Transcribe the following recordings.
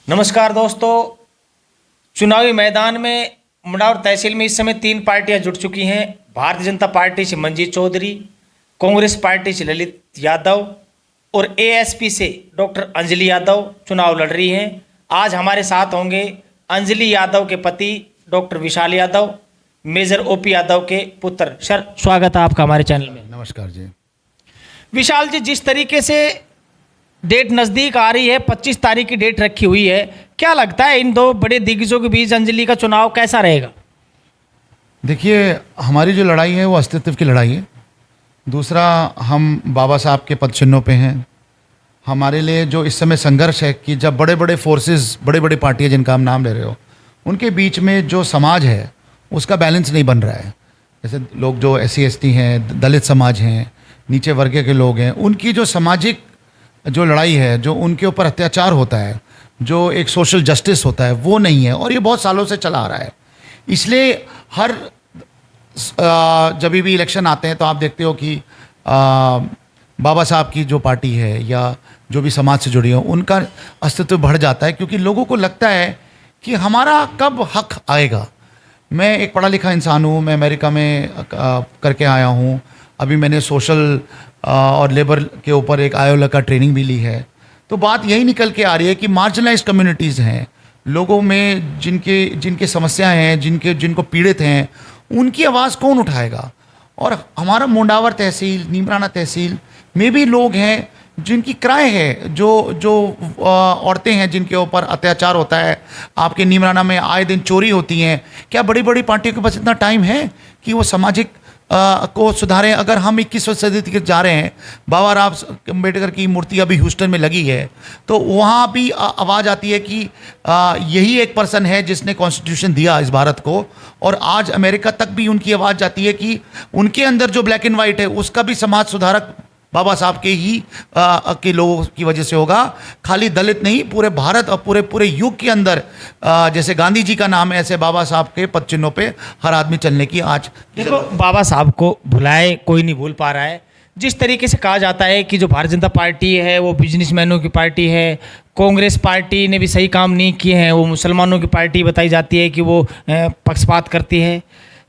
नमस्कार दोस्तों। चुनावी मैदान में मुंडावर तहसील में इस समय 3 पार्टियां जुट चुकी हैं। भारतीय जनता पार्टी से मंजीत चौधरी, कांग्रेस पार्टी से ललित यादव और एएसपी से डॉक्टर अंजलि यादव चुनाव लड़ रही हैं। आज हमारे साथ होंगे अंजलि यादव के पति डॉक्टर विशाल यादव, मेजर ओपी यादव के पुत्र। सर, स्वागत है आपका हमारे चैनल में। नमस्कार जी। विशाल जी, जिस तरीके से डेट नज़दीक आ रही है, 25 तारीख की डेट रखी हुई है, क्या लगता है इन 2 बड़े दिग्गजों के बीच अंजलि का चुनाव कैसा रहेगा? देखिए, हमारी जो लड़ाई है वो अस्तित्व की लड़ाई है। दूसरा, हम बाबा साहब के पद चिन्हों पे हैं। हमारे लिए जो इस समय संघर्ष है कि जब बड़े बड़े फोर्सेस, बड़े बड़ी पार्टियां जिनका हम नाम ले रहे हो, उनके बीच में जो समाज है उसका बैलेंस नहीं बन रहा है। जैसे लोग जो SC ST हैं, दलित समाज हैं, नीचे वर्ग के लोग हैं, उनकी जो सामाजिक जो लड़ाई है, जो उनके ऊपर अत्याचार होता है, जो एक सोशल जस्टिस होता है, वो नहीं है और ये बहुत सालों से चला आ रहा है। इसलिए हर जब भी इलेक्शन आते हैं तो आप देखते हो कि बाबा साहब की जो पार्टी है या जो भी समाज से जुड़ी हो, उनका अस्तित्व बढ़ जाता है, क्योंकि लोगों को लगता है कि हमारा कब हक आएगा। मैं एक पढ़ा लिखा इंसान हूँ, मैं अमेरिका में करके आया हूँ। अभी मैंने सोशल और लेबर के ऊपर एक आयोला का ट्रेनिंग भी ली है। तो बात यही निकल के आ रही है कि मार्जिनलाइज्ड कम्युनिटीज़ हैं, लोगों में जिनके समस्याएं हैं, जिनको पीड़ित हैं, उनकी आवाज़ कौन उठाएगा। और हमारा मुंडावर तहसील, नीमराना तहसील में भी लोग हैं जिनकी क्राय है, जो औरतें हैं जिनके ऊपर अत्याचार होता है। आपके नीमराना में आए दिन चोरी होती हैं। क्या बड़ी बड़ी पार्टियों के पास इतना टाइम है कि वो सामाजिक को सुधारें? अगर हम 21वीं सदी के जा रहे हैं, बाबा साहब अम्बेडकर की मूर्ति अभी ह्यूस्टन में लगी है, तो वहाँ भी आवाज़ आती है कि यही एक पर्सन है जिसने कॉन्स्टिट्यूशन दिया इस भारत को। और आज अमेरिका तक भी उनकी आवाज़ जाती है कि उनके अंदर जो ब्लैक एंड वाइट है उसका भी समाज सुधारक बाबा साहब के ही के लोगों की वजह से होगा। खाली दलित नहीं, पूरे भारत और पूरे युग के अंदर जैसे गांधी जी का नाम है, ऐसे बाबा साहब के पद चिन्हों पे हर आदमी चलने की आज। देखो, बाबा साहब को भुलाए कोई नहीं भूल पा रहा है। जिस तरीके से कहा जाता है कि जो भारतीय जनता पार्टी है वो बिजनेसमैनों की पार्टी है, कांग्रेस पार्टी ने भी सही काम नहीं किए हैं, वो मुसलमानों की पार्टी बताई जाती है कि वो पक्षपात करती है।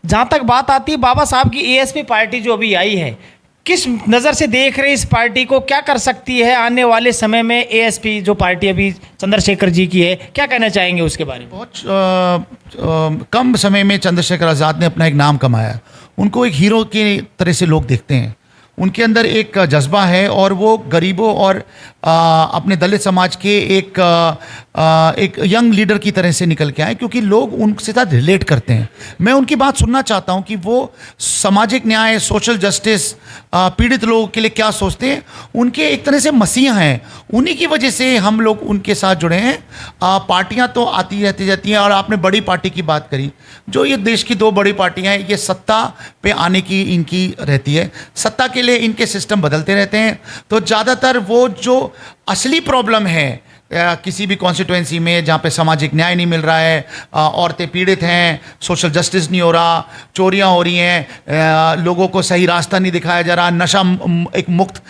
जहाँ तक बात आती है बाबा साहब की ASP पार्टी जो अभी आई है, किस नज़र से देख रहे इस पार्टी को? क्या कर सकती है आने वाले समय में ASP जो पार्टी अभी चंद्रशेखर जी की है? क्या कहना चाहेंगे उसके बारे में? बहुत कम समय में चंद्रशेखर आज़ाद ने अपना एक नाम कमाया। उनको एक हीरो की तरह से लोग देखते हैं। उनके अंदर एक जज्बा है और वो गरीबों और अपने दलित समाज के एक यंग लीडर की तरह से निकल के आए, क्योंकि लोग उनसे साथ रिलेट करते हैं। मैं उनकी बात सुनना चाहता हूं कि वो सामाजिक न्याय, सोशल जस्टिस, पीड़ित लोगों के लिए क्या सोचते हैं। उनके एक तरह से मसीहा हैं, उन्हीं की वजह से हम लोग उनके साथ जुड़े हैं। पार्टियां तो आती रहती जाती हैं, और आपने बड़ी पार्टी की बात करी। जो ये देश की 2 बड़ी पार्टियां हैं, ये सत्ता पे आने की इनकी रहती है, सत्ता के लिए इनके सिस्टम बदलते रहते हैं। तो ज़्यादातर वो जो असली प्रॉब्लम है किसी भी कॉन्स्टिट्यूएंसी में जहाँ पे सामाजिक न्याय नहीं मिल रहा है, औरतें पीड़ित हैं, सोशल जस्टिस नहीं हो रहा, चोरियां हो रही हैं, लोगों को सही रास्ता नहीं दिखाया जा रहा, नशा एक मुक्त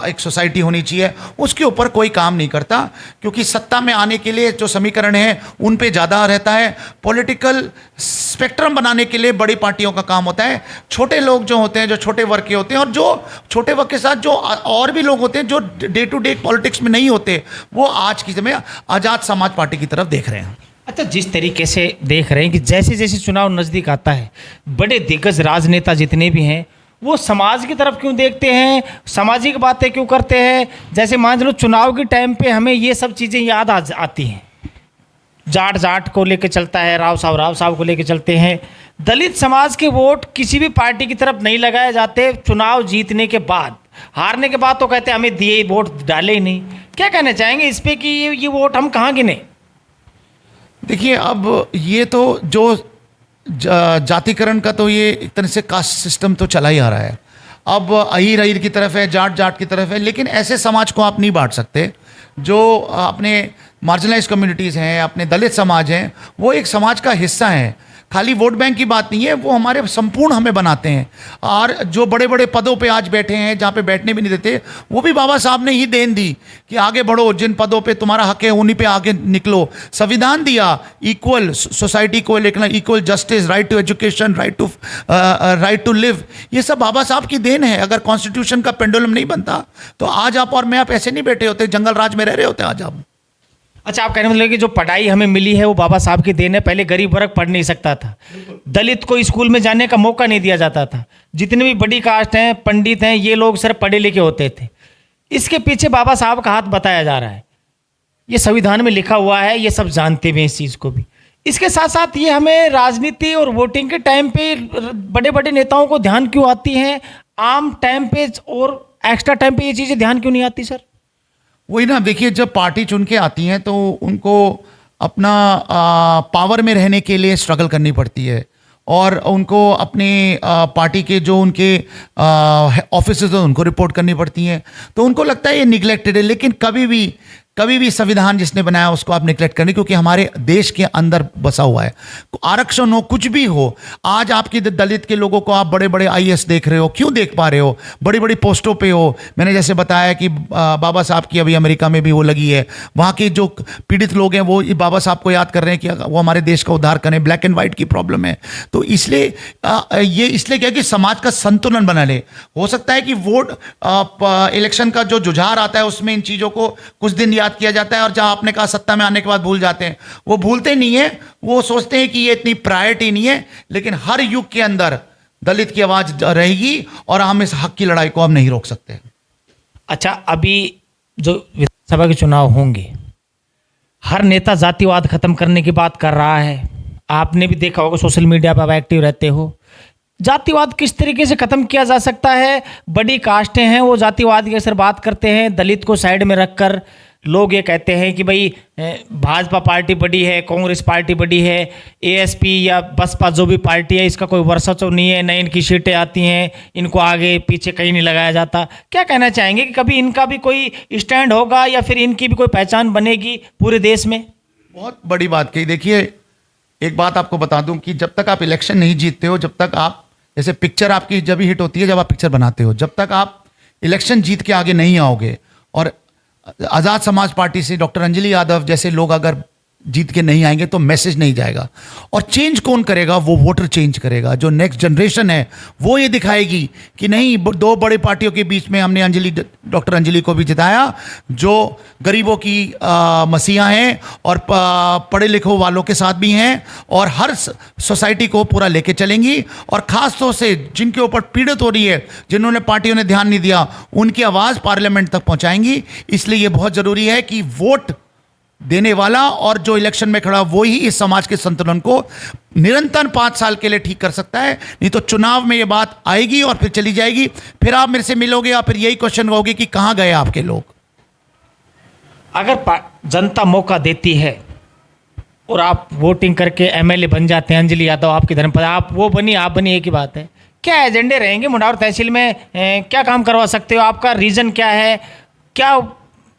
एक सोसाइटी होनी चाहिए, उसके ऊपर कोई काम नहीं करता। क्योंकि सत्ता में आने के लिए जो समीकरण है उन पे ज़्यादा रहता है। पॉलिटिकल स्पेक्ट्रम बनाने के लिए बड़ी पार्टियों का काम होता है। छोटे लोग जो होते हैं, जो छोटे वर्ग के होते हैं, और जो छोटे वर्ग के साथ जो और भी लोग होते हैं जो डे टू डे पॉलिटिक्स में नहीं होते, वो आज की समय आज़ाद समाज पार्टी की तरफ देख रहे हैं। अच्छा, जिस तरीके से देख रहे हैं कि जैसे जैसे चुनाव नज़दीक आता है, बड़े दिग्गज राजनेता जितने भी हैं वो समाज की तरफ क्यों देखते हैं, सामाजिक बातें क्यों करते हैं? जैसे मान लो चुनाव के टाइम पे हमें ये सब चीज़ें याद आती हैं। जाट को लेके चलता है, राव साहब को लेके चलते हैं। दलित समाज के वोट किसी भी पार्टी की तरफ नहीं लगाए जाते। चुनाव जीतने के बाद, हारने के बाद तो कहते हैं हमें दिए वोट डाले ही नहीं। क्या कहना चाहेंगे इस पे कि ये वोट हम कहाँ गिने? देखिए, अब ये तो जो जातिकरण का तो ये एक तरह से कास्ट सिस्टम तो चला ही आ रहा है। अब अहीर की तरफ है, जाट की तरफ है, लेकिन ऐसे समाज को आप नहीं बांट सकते। जो अपने मार्जिनलाइज कम्युनिटीज़ हैं, अपने दलित समाज हैं, वो एक समाज का हिस्सा हैं। खाली वोट बैंक की बात नहीं है, वो हमारे संपूर्ण हमें बनाते हैं। और जो बड़े बड़े पदों पे आज बैठे हैं, जहाँ पे बैठने भी नहीं देते, वो भी बाबा साहब ने ही देन दी कि आगे बढ़ो, जिन पदों पे तुम्हारा हक है उन्हीं पे आगे निकलो। संविधान दिया, इक्वल सोसाइटी को, equal justice, right to education, right to live, ये सब बाबा साहब की देन है। अगर कॉन्स्टिट्यूशन का पेंडुलम नहीं बनता तो आज आप और मैं आप ऐसे नहीं बैठे होते, जंगल राज में रह रहे होते आज आप। अच्छा, आप कहने मतलब कि जो पढ़ाई हमें मिली है वो बाबा साहब की देन है। पहले गरीब वर्ग पढ़ नहीं सकता था, दलित को स्कूल में जाने का मौका नहीं दिया जाता था। जितने भी बड़ी कास्ट हैं, पंडित हैं, ये लोग सिर्फ पढ़े लिखे होते थे। इसके पीछे बाबा साहब का हाथ बताया जा रहा है, ये संविधान में लिखा हुआ है, ये सब जानते हुए इस चीज़ को भी। इसके साथ साथ ये हमें राजनीति और वोटिंग के टाइम पे बड़े बड़े नेताओं को ध्यान क्यों आती हैं, आम टाइम पे और एक्स्ट्रा टाइम पे ये चीज़ें ध्यान क्यों नहीं आती सर? वही ना, देखिए जब पार्टी चुन के आती हैं तो उनको अपना पावर में रहने के लिए स्ट्रगल करनी पड़ती है, और उनको अपने पार्टी के जो उनके ऑफिस हैं उनको रिपोर्ट करनी पड़ती हैं। तो उनको लगता है ये निगलेक्टेड है, लेकिन कभी भी संविधान जिसने बनाया उसको आप निगलेक्ट करें, क्योंकि हमारे देश के अंदर बसा हुआ है। आरक्षण हो, कुछ भी हो, आज आपकी दलित के लोगों को आप बड़े बड़े आईएएस देख रहे हो, क्यों देख पा रहे हो? बड़ी बड़ी पोस्टों पे हो। मैंने जैसे बताया कि बाबा साहब की अभी अमेरिका में भी वो लगी है, वहाँ के जो पीड़ित लोग हैं वो बाबा साहब को याद कर रहे हैं कि वो हमारे देश का उद्धार करें। ब्लैक एंड वाइट की प्रॉब्लम है, तो इसलिए ये इसलिए क्या कि समाज का संतुलन बना ले। हो सकता है कि वोट इलेक्शन का जो जुझार आता है उसमें इन चीज़ों को कुछ दिन याद किया जाता है, और जहां आपने कहा सत्ता में आने के बाद भूल जाते हैं, वो भूलते नहीं है। वो सोचते हैं कि ये इतनी प्रायोरिटी नहीं है, लेकिन हर युग के अंदर दलित की आवाज रहेगी और हम इस हक की लड़ाई को अब नहीं रोक सकते। अच्छा, अभी जो विधानसभा के चुनाव होंगे, हर नेता जातिवाद खत्म करने की बात कर रहा है। आपने भी देखा होगा, सोशल मीडिया पर आप एक्टिव रहते हो। जातिवाद किस तरीके से खत्म किया जा सकता है? बड़ी कास्टें हैं वो जातिवाद की असर बात करते हैं, दलित को साइड में रखकर लोग ये कहते हैं कि भाई भाजपा पार्टी बड़ी है, कांग्रेस पार्टी बड़ी है, एएसपी या बसपा जो भी पार्टी है इसका कोई वर्चस्व नहीं है, न इनकी सीटें आती हैं, इनको आगे पीछे कहीं नहीं लगाया जाता। क्या कहना चाहेंगे कि कभी इनका भी कोई स्टैंड होगा या फिर इनकी भी कोई पहचान बनेगी पूरे देश में? बहुत बड़ी बात कही। देखिए, एक बात आपको बता दूं कि जब तक आप इलेक्शन नहीं जीतते हो, जब तक आप, जैसे पिक्चर आपकी जब हिट होती है जब आप पिक्चर बनाते हो, जब तक आप इलेक्शन जीत के आगे नहीं आओगे, और आज़ाद समाज पार्टी से डॉक्टर अंजलि यादव जैसे लोग अगर जीत के नहीं आएंगे तो मैसेज नहीं जाएगा। और चेंज कौन करेगा? वो वोटर चेंज करेगा। जो नेक्स्ट जनरेशन है वो ये दिखाएगी कि नहीं, दो बड़े पार्टियों के बीच में हमने डॉक्टर अंजलि को भी जिताया, जो गरीबों की मसीहा हैं और पढ़े लिखों वालों के साथ भी हैं, और हर सोसाइटी को पूरा लेके चलेंगी, और ख़ास तौर से जिनके ऊपर पीड़ित हो रही है, जिन्होंने पार्टियों ने ध्यान नहीं दिया, उनकी आवाज़ पार्लियामेंट तक पहुँचाएंगी। इसलिए ये बहुत ज़रूरी है कि वोट देने वाला और जो इलेक्शन में खड़ा वो ही इस समाज के संतुलन को निरंतर 5 साल के लिए ठीक कर सकता है। नहीं तो चुनाव में ये बात आएगी और फिर चली जाएगी, फिर आप मेरे से मिलोगे और फिर यही क्वेश्चन होगी कि कहाँ गए आपके लोग। अगर जनता मौका देती है और आप वोटिंग करके एमएलए बन जाते हैं, अंजलि यादव आपकी धर्मपत्नी, आप वो बनी आप बनी, एक ही बात है, क्या एजेंडे रहेंगे मुंडावर तहसील में? क्या काम करवा सकते हो? आपका रीजन क्या है? क्या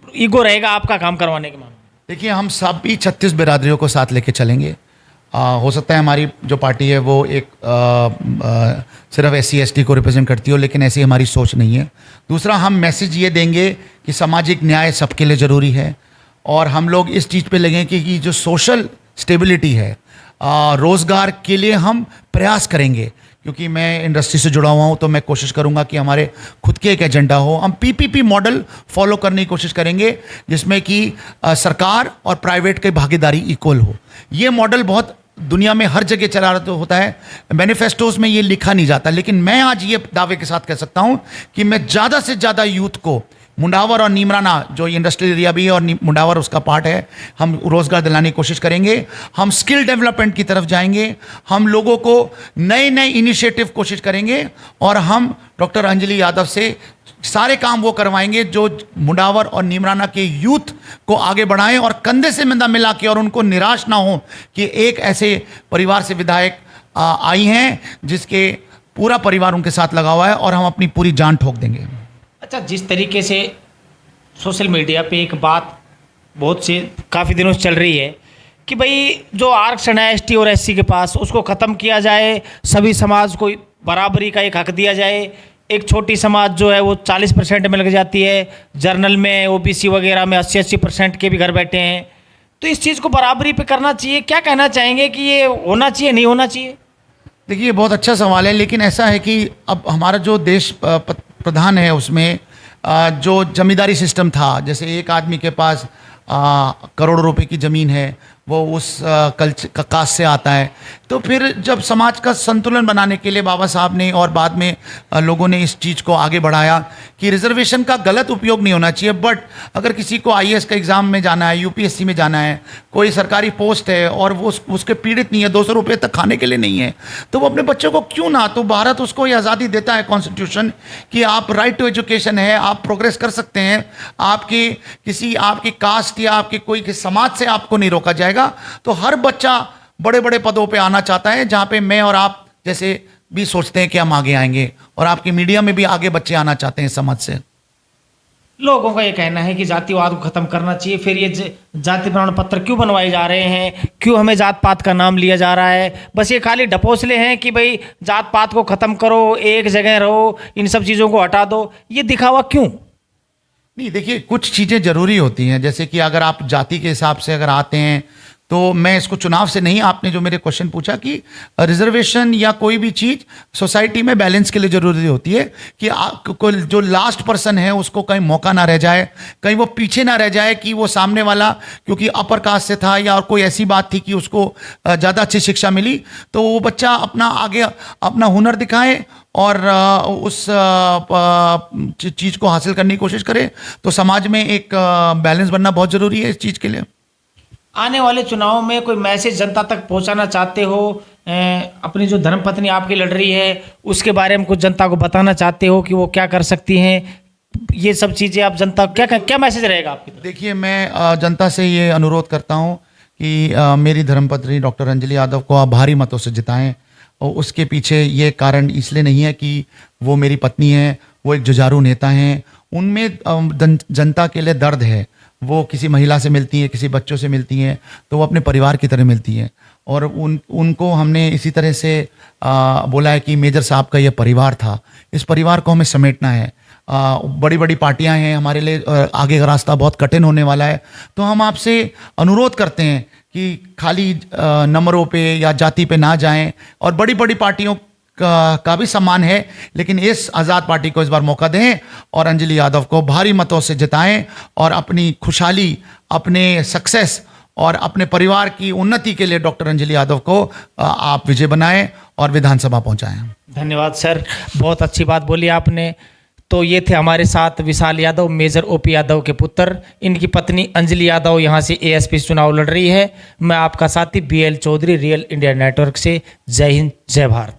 ईगो रहेगा आपका काम करवाने के मामले? देखिए, हम सभी 36 बिरादरियों को साथ लेके चलेंगे। हो सकता है हमारी जो पार्टी है वो एक सिर्फ SC/ST को रिप्रेजेंट करती हो, लेकिन ऐसी हमारी सोच नहीं है। दूसरा, हम मैसेज ये देंगे कि सामाजिक न्याय सबके लिए ज़रूरी है, और हम लोग इस चीज़ पे लगें कि जो सोशल स्टेबिलिटी है, रोज़गार के लिए हम प्रयास करेंगे। क्योंकि मैं इंडस्ट्री से जुड़ा हुआ हूँ, तो मैं कोशिश करूँगा कि हमारे खुद के एक एजेंडा हो। हम PPP मॉडल फॉलो करने की कोशिश करेंगे, जिसमें कि सरकार और प्राइवेट की भागीदारी इक्वल हो। ये मॉडल बहुत दुनिया में हर जगह चला रहा होता है, मैनिफेस्टोज में ये लिखा नहीं जाता, लेकिन मैं आज ये दावे के साथ कह सकता हूँ कि मैं ज़्यादा से ज़्यादा यूथ को मुंडावर और नीमराना, जो इंडस्ट्रियल एरिया भी है और मुंडावर उसका पार्ट है, हम रोज़गार दिलाने की कोशिश करेंगे। हम स्किल डेवलपमेंट की तरफ जाएंगे, हम लोगों को नए इनिशिएटिव कोशिश करेंगे, और हम डॉक्टर अंजलि यादव से सारे काम वो करवाएंगे जो मुंडावर और नीमराना के यूथ को आगे बढ़ाएं, और कंधे से कंधा मिला के, और उनको निराश ना हो कि एक ऐसे परिवार से विधायक आई हैं जिसके पूरा परिवार उनके साथ लगा हुआ है, और हम अपनी पूरी जान ठोक देंगे। अच्छा, जिस तरीके से सोशल मीडिया पे एक बात बहुत से काफ़ी दिनों से चल रही है कि भाई जो आरक्षण है एसटी और एससी के पास, उसको ख़त्म किया जाए, सभी समाज को बराबरी का एक हक दिया जाए। एक छोटी समाज जो है वो 40% में लग जाती है, जर्नल में ओबीसी वगैरह में 80% के भी घर बैठे हैं। तो इस चीज़ को बराबरी पे करना चाहिए। क्या कहना चाहेंगे कि ये होना चाहिए, नहीं होना चाहिए? देखिए, बहुत अच्छा सवाल है, लेकिन ऐसा है कि अब हमारा जो देश प्रधान है उसमें जो जमींदारी सिस्टम था, जैसे एक आदमी के पास करोड़ों रुपए की ज़मीन है, वो उस कास्ट से आता है, तो फिर जब समाज का संतुलन बनाने के लिए बाबा साहब ने और बाद में लोगों ने इस चीज़ को आगे बढ़ाया कि रिजर्वेशन का गलत उपयोग नहीं होना चाहिए। बट अगर किसी को आईएएस का एग्ज़ाम में जाना है, यूपीएससी में जाना है, कोई सरकारी पोस्ट है और वो उसके पीड़ित नहीं है, 200 रुपये तक खाने के लिए नहीं है, तो वो अपने बच्चों को क्यों ना, तो भारत उसको ये आज़ादी देता है कॉन्स्टिट्यूशन कि आप राइट टू एजुकेशन है, आप प्रोग्रेस कर सकते हैं, आपकी कास्ट या आपके कोई के समाज से आपको नहीं रोका जाएगा। तो हर बच्चा बड़े बड़े पदों पे आना चाहता है, जहां पे मैं और आप जैसे भी सोचते हैं कि हम आगे आएंगे, और आपकी मीडिया में भी आगे बच्चे आना चाहते हैं समाज से। लोगों का ये कहना है कि जातिवाद को खत्म करना चाहिए। फिर ये जाति प्रमाण पत्र क्यों बनवाए जा रहे हैं, क्यों हमें जात पात का नाम लिया जा रहा है? बस ये खाली ढपोसले हैं कि भाई जात पात को खत्म करो, एक जगह रहो, इन सब चीज़ों को हटा दो। ये दिखावा क्यों? नहीं, देखिए, कुछ चीज़ें ज़रूरी होती हैं, जैसे कि अगर आप जाति के हिसाब से अगर आते हैं, तो मैं इसको चुनाव से नहीं, आपने जो मेरे क्वेश्चन पूछा कि रिजर्वेशन या कोई भी चीज़ सोसाइटी में बैलेंस के लिए ज़रूरी होती है कि कोई जो लास्ट पर्सन है उसको कहीं मौका ना रह जाए, कहीं वो पीछे ना रह जाए कि वो सामने वाला क्योंकि अपर कास्ट से था या और कोई ऐसी बात थी कि उसको ज़्यादा अच्छी शिक्षा मिली, तो वो बच्चा आगे अपना हुनर दिखाए और उस चीज़ को हासिल करने की कोशिश करे। तो समाज में एक बैलेंस बनना बहुत ज़रूरी है इस चीज़ के लिए। आने वाले चुनाव में कोई मैसेज जनता तक पहुंचाना चाहते हो? अपनी जो धर्मपत्नी आपकी लड़ रही है उसके बारे में कुछ जनता को बताना चाहते हो कि वो क्या कर सकती हैं? ये सब चीज़ें आप जनता क्या मैसेज रहेगा आपकी तरफ? देखिए, मैं जनता से ये अनुरोध करता हूँ कि मेरी धर्मपत्नी डॉक्टर अंजलि यादव को आप भारी मतों से जिताएं। और उसके पीछे ये कारण इसलिए नहीं है कि वो मेरी पत्नी है, वो एक जुझारू नेता हैं, उनमें जनता के लिए दर्द है। वो किसी महिला से मिलती हैं, किसी बच्चों से मिलती हैं, तो वो अपने परिवार की तरह मिलती हैं। और उनको हमने इसी तरह से बोला है कि मेजर साहब का ये परिवार था, इस परिवार को हमें समेटना है। बड़ी बड़ी पार्टियां हैं, हमारे लिए आगे का रास्ता बहुत कठिन होने वाला है। तो हम आपसे अनुरोध करते हैं कि खाली नंबरों पे या जाति पे ना जाएं, और बड़ी बड़ी पार्टियों का भी सम्मान है, लेकिन इस आज़ाद पार्टी को इस बार मौका दें और अंजलि यादव को भारी मतों से जिताएं और अपनी खुशहाली, अपने सक्सेस और अपने परिवार की उन्नति के लिए डॉक्टर अंजलि यादव को आप विजय बनाएं और विधानसभा पहुंचाएं। धन्यवाद सर, बहुत अच्छी बात बोली आपने। तो ये थे हमारे साथ विशाल यादव, मेजर ओपी यादव के पुत्र। इनकी पत्नी अंजलि यादव यहाँ से एएसपी चुनाव लड़ रही है। मैं आपका साथी BL Chaudhary, real India network से। जय हिंद, जय भारत।